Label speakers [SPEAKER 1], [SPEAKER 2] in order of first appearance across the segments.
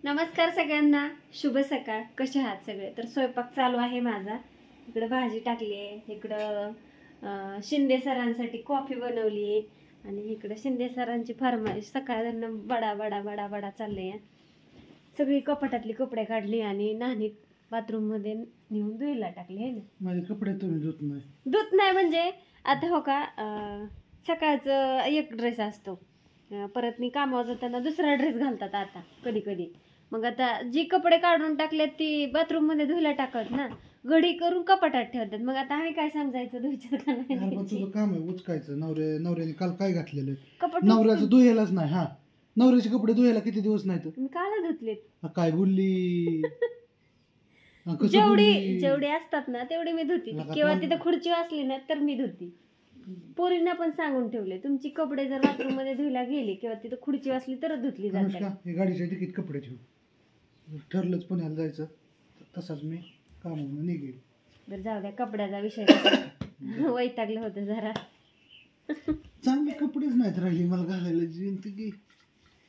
[SPEAKER 1] नमस्कार सगळ्यांना, शुभ सकाळ. कसे आहात सगळे? तर स्वयंपाक चालू आहे माझा. इकडं भाजी टाकली आहे, इकडं शिंदे सरांसाठी कॉफी बनवली आहे आणि इकडं शिंदे सरांची फरमाईश सकाळनं बडा बडा बडा बडा चालले आहे. सगळी कपाटातली कपडे काढली आणि नाणी बाथरूममध्ये नेऊन धुईला टाकली आहे ना.
[SPEAKER 2] माझे कपडे तुम्ही
[SPEAKER 1] धुत नाही म्हणजे आता हो का, सकाळचं एक ड्रेस असतो, परत मी कामावर जाताना दुसरा ड्रेस घालतात आता कधी कधी. मग आता जी कपडे काढून टाकलेत ती बाथरूम मध्ये धुयला टाकत ना, घडी करून कपाटात ठेवतात. मग आता आम्ही काय समजायचं धुयचं का नाही?
[SPEAKER 2] तुझं काम आहे उचकायचं. नवऱ्याने काल काय घातलेलं
[SPEAKER 1] कपाट
[SPEAKER 2] नवऱ्याचं धुयालाच नाही. हा, नवऱ्याचे कपडे धुयाला किती दिवस नाही तर
[SPEAKER 1] मी काला धुतलेत.
[SPEAKER 2] काय बोलली?
[SPEAKER 1] जेवढी असतात ना तेवढी मी धुती. किंवा तिथं खुर्ची असली ना तर मी धुती. पोरींना पण सांगून ठेवले, तुमची कपडे जर बाथरूम मध्ये धुयला गेली किंवा तिथं खुर्ची असली तर धुतली जातात.
[SPEAKER 2] गाडीच्या तिकीट कपडे ठेव. ठरलंच पुण्याला जायचं तसाच मी कामावरून निघेल.
[SPEAKER 1] बरं जाऊ द्या, कपड्याचा विषय वैतागलं होतं जरा.
[SPEAKER 2] चांगले कपडेच नाहीत राहिले मला घालायला. की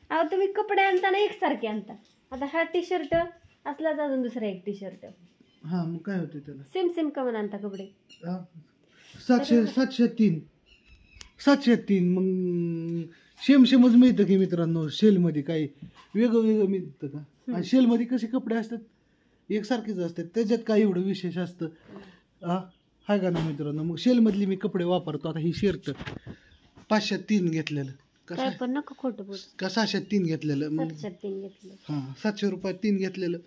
[SPEAKER 1] अहो तुम्ही कपडे आणताना एकसारखे आणता. आता हा टी शर्ट असलाच अजून दुसरा एक टी शर्ट.
[SPEAKER 2] हा मग काय होतं त्याला?
[SPEAKER 1] सेम सेम कमन आणता कपडे.
[SPEAKER 2] 703 मग शेमच मिळतं की मित्रांनो. शेलमध्ये काही वेगळं मिळतं का? आणि शेलमध्ये कसे कपडे असतात एकसारखेच असतात, त्याच्यात काय एवढं विशेष असतं हाय का ना मित्रांनो. मग शेलमधली मी कपडे वापरतो. आता ही शर्ट 503 घेतलेलं
[SPEAKER 1] काय पण नका खोटं बोल.
[SPEAKER 2] का 603 घेतलेलं. मग
[SPEAKER 1] 703 घेतलं.
[SPEAKER 2] हां 700 रुपयात 3 घेतलेलं.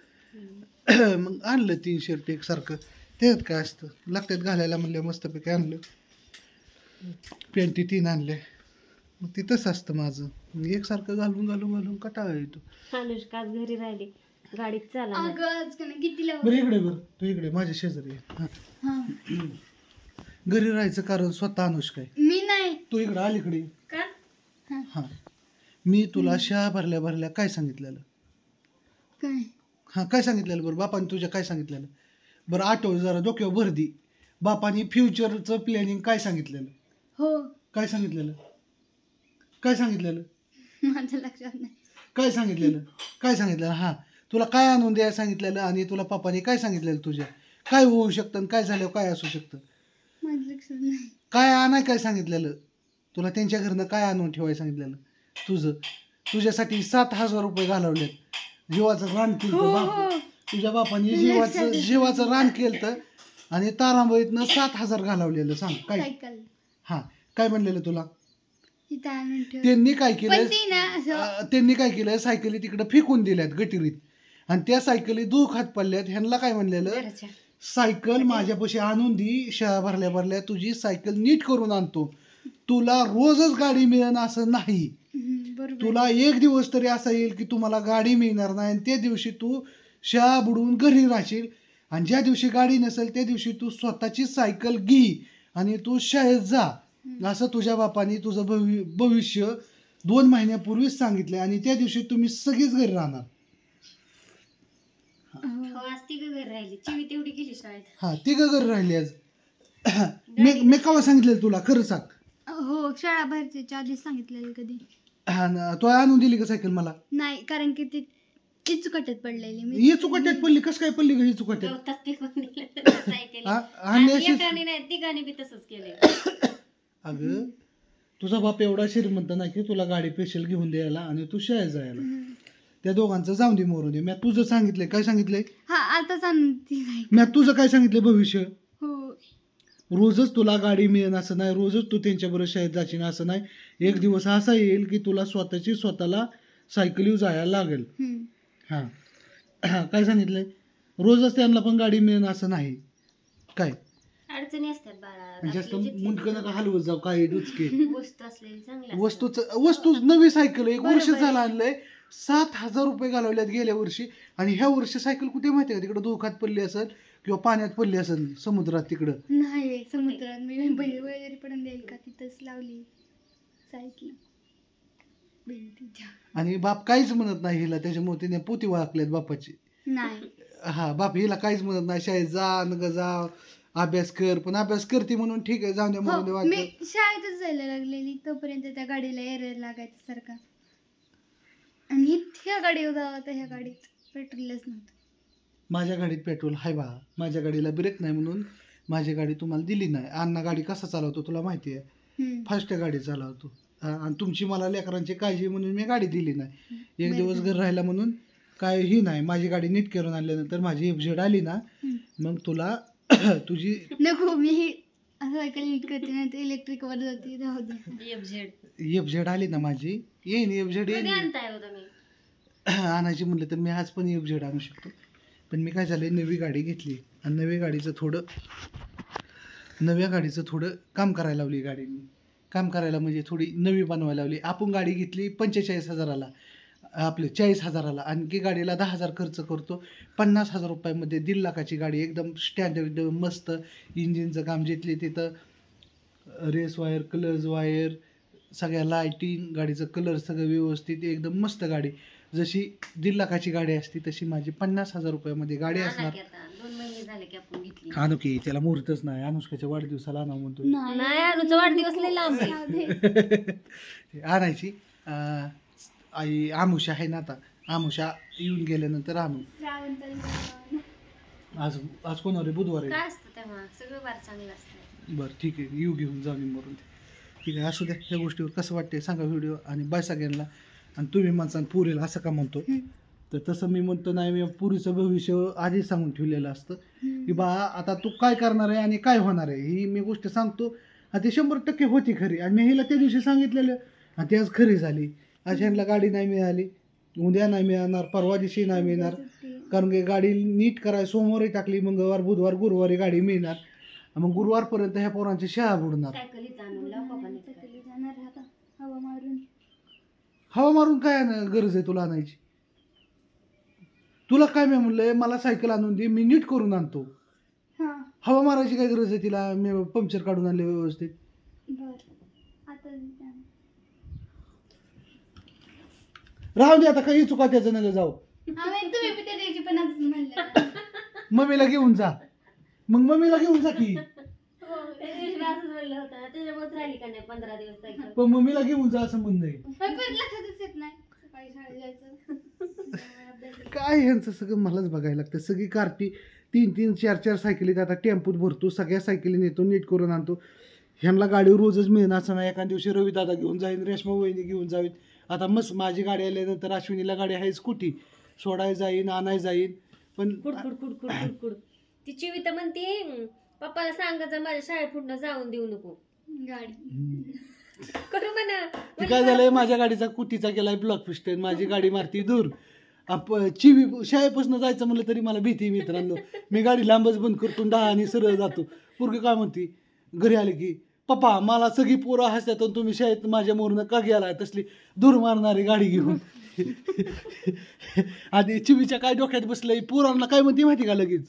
[SPEAKER 2] मग आणलं 3 शर्ट एकसारखं. त्याच्यात काय असतं, लागतात घालायला म्हणलं मस्तपैकी आणलं. पॅन्टी 3 आणले. मग ते तसं असतं माझं. एकसारखं घालून घालून घालून कंटाळा येतो.
[SPEAKER 1] अनुष्का आज घरी राहिली, गाडीत चाला.
[SPEAKER 2] बरं इकडे, बरं तू इकडे माझ्या शेजारी आहे. घरी राहायचं कारण स्वतः अनुष्का आहे,
[SPEAKER 3] मी नाही.
[SPEAKER 2] तू इकडे अलीकडे. हा, मी तुला शहा भरल्या भरल्या काय सांगितलेलं? काय सांगितलेलं बरं? बापाने तुझ्या काय सांगितलेलं बरं? आठव जरा, डोक्यावर भर दी. बापाने फ्युचरचं प्लॅनिंग काय सांगितलेलं?
[SPEAKER 3] हो.
[SPEAKER 2] काय सांगितलेलं? काय सांगितलेलं?
[SPEAKER 3] माझ्या लक्षात नाही.
[SPEAKER 2] काय सांगितलेलं? हा, तुला काय आणून द्यायला सांगितलेलं आणि तुला पप्पाने काय सांगितलेलं? तुझ्या काय होऊ शकतं, काय झाल्यावर काय असू शकतं?
[SPEAKER 3] माझ्या लक्षात नाही.
[SPEAKER 2] काय आणाय काय सांगितलेलं तुला? त्यांच्या घरनं काय आणून ठेवायला सांगितलेलं? तुझ्यासाठी 7,000 रुपये घालवलेत. जीवाचं रान केलं तुझ्या बापाने. जीवाचं रान केलं आणि तारांबळीतनं 7,000 घालवलेलं. सांग काय? हा, काय म्हणलेलं तुला? त्यांनी काय केलं सायकली तिकडे फेकून दिल्यात गटिरीत, आणि त्या सायकली दुखात पडल्यात. ह्यांना काय म्हणलेलं, सायकल माझ्यापाशी आणून दी, शहा भरल्या भरल्या तुझी सायकल नीट करून आणतो. तुला रोजच गाडी मिळेल असं नाही. तुला एक दिवस तरी असा येईल की तुम्हाला गाडी मिळणार नाही, आणि त्या दिवशी तू शहा बुडून घरी राहशील. आणि ज्या दिवशी गाडी नसेल त्या दिवशी तू स्वतःची सायकल घे आणि तू शाळेत जा. असं तुझ्या बापाने तुझं भविष्य 2 महिन्यापूर्वीच सांगितलंय, आणि त्या दिवशी तुम्ही सगळीच घरी राहणार. हा, तिघं घरी राहिली आज. मी केव्हा सांगितलं तुला? खरं सांग.
[SPEAKER 3] हो, शाळा बाहेरच्या आधी सांगितलेलं. कधी?
[SPEAKER 2] हा, तो आणून दिली का सायकल मला?
[SPEAKER 3] नाही, कारण की ती चुकाट्यात पडलेली.
[SPEAKER 2] ही चुकाट्यात पडली? कसं काय पडली ही चुकाट्यात? अगं तुझा बाप एवढा श्रीमंत नाही की तुला गाडी स्पेशल घेऊन द्यायला आणि तू शाळेत जायला. त्या दोघांचं जाऊन दे, मोरू दे. मी तुझं सांगितलंय. काय सांगितलंय? मी तुझं काय सांगितलंय? भविष्य. रोजच तुला गाडी मिळेल असं नाही, रोजच तू त्यांच्याबरोबर शाळेत जाशील असं नाही. एक दिवस असा येईल की तुला स्वतःला सायकलीवर जायला लागेल. हा, काय सांगितलंय? रोजच त्यांना पण गाडी मिळेल असं नाही. काय
[SPEAKER 1] अडचणी असतात बाळा,
[SPEAKER 2] जास्त मुंडकं नका हलवत जाऊ. काय डुचके
[SPEAKER 1] वस्तू असलेली चांगली.
[SPEAKER 2] वस्तू नवी सायकल 1 वर्ष झालं आणलंय. 7,000 रुपये घालवल्यात गेल्या वर्षी, आणि ह्या वर्षी सायकल कुठे माहिती का? तिकडे धोकात पडली असेल किंवा पाण्यात पडली असेल, समुद्रात. तिकडं
[SPEAKER 3] नाही, समुद्रात मी वगैरे पडून द्यायला का तिथंच लावली सायकल.
[SPEAKER 2] आणि बाप काहीच म्हणत नाही हिला, त्याच्यामुळे तिने पोती वाकल्यात बापाची.
[SPEAKER 3] नाही,
[SPEAKER 2] हा, बाप हिला काहीच म्हणत नाही. शाळेत जा नका जा, अभ्यास कर. पण अभ्यास करते म्हणून ठीक आहे, जाऊन द्या म्हणून.
[SPEAKER 3] मी शाळेतच जायला लागलेली तोपर्यंत त्या गाडीला एरर लागायचा सारखा. आणि ह्या गाडीवर जावं तर ह्या गाडीत पेट्रोलच नव्हतं.
[SPEAKER 2] माझ्या गाडीत पेट्रोल आहे बा, माझ्या गाडीला ब्रेक नाही म्हणून माझी गाडी तुम्हाला दिली नाही. अण्णा गाडी कसा चालवतो तुला माहिती आहे, फास्ट गाडी चालवतो. आणि तुमची मला लेकरांची काळजी म्हणून मी गाडी दिली नाही. एक दिवस घर राहिला म्हणून काय ही नाही. माझी गाडी नीट करून आणल्यानंतर माझी FZ आली ना, मग तुला तुझी
[SPEAKER 3] नको, मी सायकल नीट करते नाही तर इलेक्ट्रिक वर जाते. राहू दे.
[SPEAKER 2] FZ आली ना माझी, येईन FZ
[SPEAKER 1] कधी
[SPEAKER 2] येईन.
[SPEAKER 1] आणताय हो तुम्ही?
[SPEAKER 2] आणायची म्हणलं तर मी आज पण FZ आणू शकतो. पण मी काय झालंय, नवी गाडी घेतली आणि नव्या गाडीचं थोडं काम करायला लावली गाडी मी. काम करायला म्हणजे थोडी नवी बनवायला लावली. आपण गाडी घेतली 45,000ला, आपले 40,000ला, आणखी गाडीला 10,000 खर्च करतो. 50,000 रुपयामध्ये 1.5 लाखाची गाडी एकदम स्टँडर्ड, एकदम मस्त इंजिनचं काम. जिथले तिथं रेस वायर, क्लच वायर, सगळ्या लाईटिंग, गाडीचं कलर सगळं व्यवस्थित, एकदम मस्त गाडी. जशी 1.5 लाखाची गाडी असते तशी माझी 50,000 रुपयामध्ये गाडी असणार.
[SPEAKER 1] 2 महिने झाले की आपण घेतली.
[SPEAKER 2] आणू की, त्याला मुहूर्तच नाही. अनुष्काच्या वाढदिवसाला आणू म्हणतो.
[SPEAKER 1] नाही, अनुचा वाढदिवस लय लांब आहे.
[SPEAKER 3] राहू दे.
[SPEAKER 2] आणायची. आई आमुषा आहे ना, आता आमुषा येऊन गेल्यानंतर आणू.
[SPEAKER 3] श्रावण चालू झाला.
[SPEAKER 2] आज कोण रे, बुधवार आहे.
[SPEAKER 1] काय असतं तेव्हा सगळं वार चांगलं असतं.
[SPEAKER 2] बरं ठीक आहे, येऊ घेऊन जाऊ मी मरून. ठीक आहे, असू द्या. ह्या गोष्टीवर कसं वाटते सांगा व्हिडिओ, आणि बाय सगळ्यांना. आणि तुम्ही माणसानं पुरीला असं का म्हणतो, तर तसं मी म्हणतो नाही. मी पुरीचं भविष्य आधीच सांगून ठेवलेलं असतं की बा आता तू काय करणार आहे आणि काय होणार आहे, ही मी गोष्ट सांगतो. आणि ती 100% होती खरी. आणि मी हिला त्या दिवशी सांगितलेलं आणि ती आज खरी झाली. आज ह्यांना गाडी नाही मिळाली, उद्या नाही मिळणार, परवा दिवशी नाही मिळणार. कारण की गाडी नीट करायला सोमवारी टाकली, मंगळवार, बुधवार, गुरुवारी गाडी मिळणार. मग गुरुवारपर्यंत ह्या पोरांची शाळा बुडणार.
[SPEAKER 1] सायकलीत आणून लाव पप्पांनी.
[SPEAKER 3] सायकली जाणार आता हवा मारून.
[SPEAKER 2] हवा मारून काय गरज आहे तुला आणायची? तुला काय मी म्हणलंय, मला सायकल आणून दे, मी नीट करून आणतो.
[SPEAKER 3] हा
[SPEAKER 2] हवा मारायची काय गरज आहे तिला? मी पंक्चर काढून आणले व्यवस्थित.
[SPEAKER 3] बर आता जाणार.
[SPEAKER 2] राहू दे आता, काही चुका त्याचं नका जाऊ.
[SPEAKER 3] आम्ही तुम्ही बी त्या दिवशी पण असं म्हणलं.
[SPEAKER 2] मम्मीला घेऊन जा. मग मम्मीला घेऊन जा की.
[SPEAKER 1] त्या दिवशी असंच म्हणलं होतं, त्याच्यामुळेच राहिली का नाही 15 दिवस सायकल.
[SPEAKER 2] पण मम्मीला घेऊन जा असं म्हणणं आहे.
[SPEAKER 3] पण लक्षातच येत नाही सकाळी शाळेत जायचं.
[SPEAKER 2] काय ह्यांचं सगळं मलाच बघायला लागतं. सगळी कार्टी 3-3, 4-4 सायकलीत आता टेम्पोत भरतो, सगळ्या सायकली नेतो, नीट करून आणतो. ह्यांना गाडी रोजच मिळणार असं नाही. एका दिवशी रवी दादा घेऊन जाईन, रेश्मा वहिनी घेऊन जावीत. आता मस्त माझी गाडी आल्यानंतर अश्विनीला गाडी आहे स्कूटी, सोडाय जाईन, आणाय जाईन. पण
[SPEAKER 1] कुड ती चिवी तर म्हणते पप्पाला सांगायचं माझ्या शाळेत पुढनं जाऊन देऊ नको
[SPEAKER 3] गाडी
[SPEAKER 1] करू म्हणा.
[SPEAKER 2] ते काय झालंय, माझ्या गाडीचा कुटीचा गेलाय ब्लॉक पिस्टन, माझी गाडी मारती दूर. चिवी शाळेपासून जायचं म्हणलं तरी मला भीती. मित्रांनो, मी गाडी लांबच बंद करतो, आणि सरळ जातो. पोरगी काय म्हणते घरी आले की, पप्पा मला सगळी पोरं हसतात, तुम्ही शाळेत माझ्या मोरनं का गेलाय तसली दूर मारणारी गाडी घेऊन. आधी चिवीच्या काय डोक्यात बसलंय, पोरांना काय म्हणते माहिती का लगेच,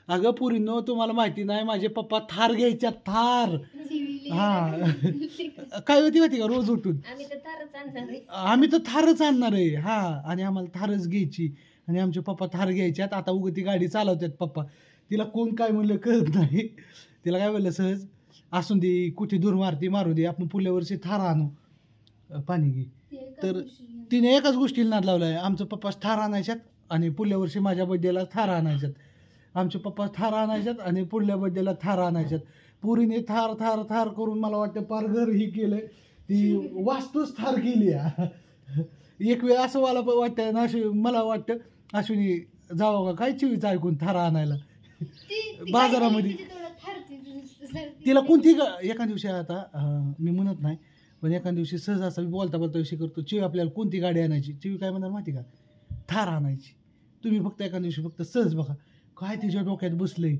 [SPEAKER 2] अगं पुरीनो तुम्हाला माहिती नाही माझे पप्पा थार घ्यायच्या, थार. हा काय होती माहिती का, रोज उठून
[SPEAKER 1] आम्ही तर थारच आणणार आहे.
[SPEAKER 2] आम्ही तर थारच आणणार आहे. हा, आणि आम्हाला थारच घ्यायची, आणि आमचे पप्पा थार घ्यायच्यात. आता उगं ती गाडी चालवतात पप्पा. तिला कोण काय म्हणलं कळत नाही. तिला काय म्हणलं सहज, असून दे कुठे दूर मारती मारू दे, आपण पुढल्या वर्षी थार आणू, पाणी घे. तर तिने एकाच गोष्टीला नाद लावलाय, आमचं पप्पा थार आणायच्यात आणि पुढल्या वर्षी माझ्या बड्डेला थार आणायच्यात. आमचे पप्पा थार आणायच्यात आणि पुढल्या बड्डेला थार आणायच्यात. पुरीने थार थार थार करून मला वाटतं पार घर ही केलंय, ती वास्तूच थार केली. एक वेळ असं मला वाटतं ना, मला वाटतं अश्विनी जावं का काय चिवीचं ऐकून थार आणायला बाजारामध्ये. तिला कोणती एका दिवशी, आता मी म्हणत नाही पण एका दिवशी सहज असं बोलता बोलता विषय करतो, चिवी आपल्याला कोणती गाडी आणायची, चिवी काय म्हणणार माहिती का, थार आणायची. तुम्ही फक्त एका दिवशी फक्त सहज बघा काय तिच्या डोक्यात बसलंय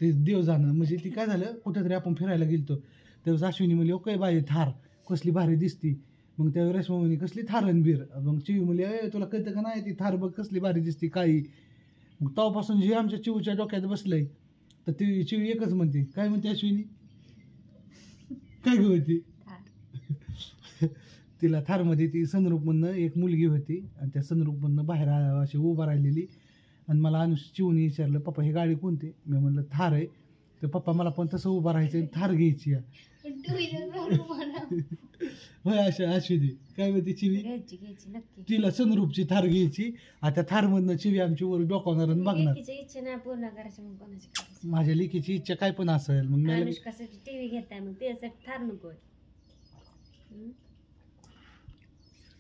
[SPEAKER 2] ते देव जाणं. म्हणजे ती काय झालं, कुठेतरी आपण फिरायला गेलतो तेव्हा अश्विनी म्हणली ओके बाई थार कसली भारी दिसती. मग त्यावेळी रेश्मा म्हणे कसली थार बीर. मग चिवी म्हणली तुला कळतं का नाही, ती थार बघ कसली भारी दिसती काही. मग तेव्हापासून जे आमच्या चिवच्या डोक्यात बसलंय, तर ती चिवी एकच म्हणते, काय म्हणते अश्विनी, काय गं होती तिला थारमध्ये ती सनरूपमधनं एक मुलगी होती, आणि त्या सनरूपमधनं बाहेर अशी उभा राहिलेली. आणि मला चिवून विचारलं पप्पा ही गाडी कोणती, मी म्हणलं थार आहे. तर पप्पा मला पण तसं उभं राहायचं थार घ्यायची आहे.
[SPEAKER 3] पण टू व्हीलर प्रॉब्लेम मला.
[SPEAKER 2] होय अशा अश्विनी काय म्हणते चिवी
[SPEAKER 1] घ्यायची घ्यायची नक्की.
[SPEAKER 2] तिला सनरूपची थार घ्यायची. आता थारमधनं चिवी आमची वर डोकावणार आणि बघणार.
[SPEAKER 1] लेकीची इच्छा नाही पूर्ण करायची मग कोणाची करायची.
[SPEAKER 2] माझ्या लेकीची इच्छा काय पण असेल मग मला
[SPEAKER 1] अनुष्कासाठी टीव्ही घेताय मग त्यासाठी थार नकोय.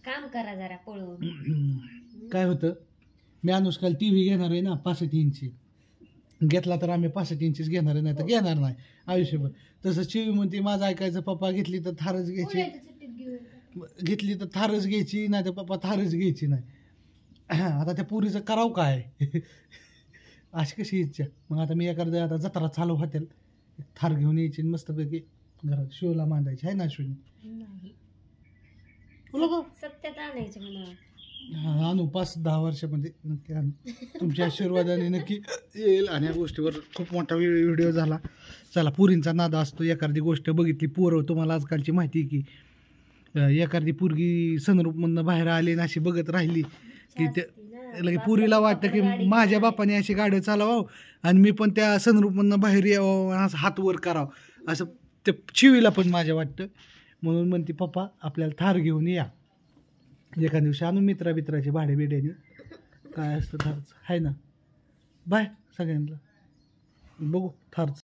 [SPEAKER 1] काम करा जरा पळून.
[SPEAKER 2] काय होतं मी अनुष्काला टी व्ही घेणार आहे ना 65 इंची घेतला तर आम्ही 65 इंचीच घेणार आहे नाही तर घेणार नाही आयुष्यभर. तसं चिवी म्हणते माझं ऐकायचं पप्पा घेतली तर थारच घ्यायची
[SPEAKER 3] पुण्याच्या सुट्टीत घेऊया.
[SPEAKER 2] घेतली तर थारच घ्यायची नाही तर पप्पा थारच घ्यायची नाही. आता त्या पुरीचं करावं काय अशी कशी इच्छा. मग आता मी एखाद्या आता जत्रा चालू होतील थार घेऊन यायची आणि मस्तपैकी घरात शिवला मांडायची आहे ना अश्विनी.
[SPEAKER 1] नाही
[SPEAKER 2] बोला का
[SPEAKER 1] सत्यात आणायचे म्हणा.
[SPEAKER 2] हा आणू 5-10 वर्षामध्ये नक्की आणू. तुमच्या आशीर्वादाने नक्की येईल. आणि या गोष्टीवर खूप मोठा व्हिडिओ झाला. चला पुरींचा नाद असतो. एखादी गोष्ट बघितली पोरं तुम्हाला आजकालची माहिती आहे की एखादी पोरगी सनरूपमधनं बाहेर आली आणि अशी बघत राहिली की ते लगे पुरीला वाटतं की माझ्या बापाने अशी गाडी चालवावं आणि मी पण त्या सनरूपमधनं बाहेर यावं असं हात वर करावं असं ते चिवीला पण माझ्या वाटतं. म्हणून म्हणते पप्पा आपल्याला थार घेऊन या एका दिवशी आणून मित्राचे भाडे बिड्याने काय असतं थारचं आहे ना. बाय सगळ्यांना बघू थारचं.